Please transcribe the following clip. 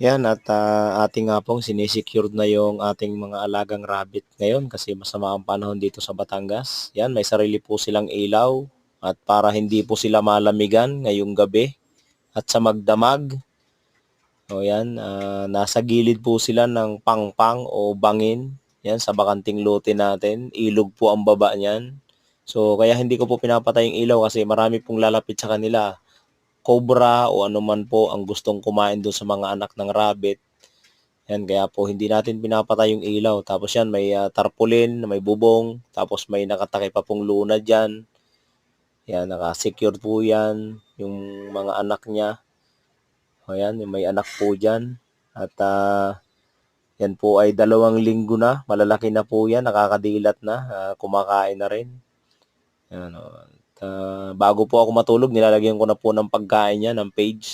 Yan at ating nga pong sinisecured na yung ating mga alagang rabbit ngayon kasi masama ang panahon dito sa Batangas. Yan, may sarili po silang ilaw at para hindi po sila malamigan ngayong gabi at sa magdamag. O yan, nasa gilid po sila ng pangpang o bangin. Yan, sa bakanting lote natin. Ilog po ang baba niyan. So, kaya hindi ko po pinapatay yung ilaw kasi marami pong lalapit sa kanila. Cobra o anuman po ang gustong kumain doon sa mga anak ng rabbit. Yan, kaya po hindi natin pinapatay yung ilaw. Tapos yan, may tarpaulin, may bubong. Tapos may nakatake pa pong luna dyan. Yan, naka-secure po yan. Yung mga anak niya. O yan, may anak po dyan. At yan po ay 2 linggo na. Malalaki na po yan, nakakadilat na. Kumakain na rin. Yan, bago po ako matulog, nilalagyan ko na po ng pagkain niya, ng page.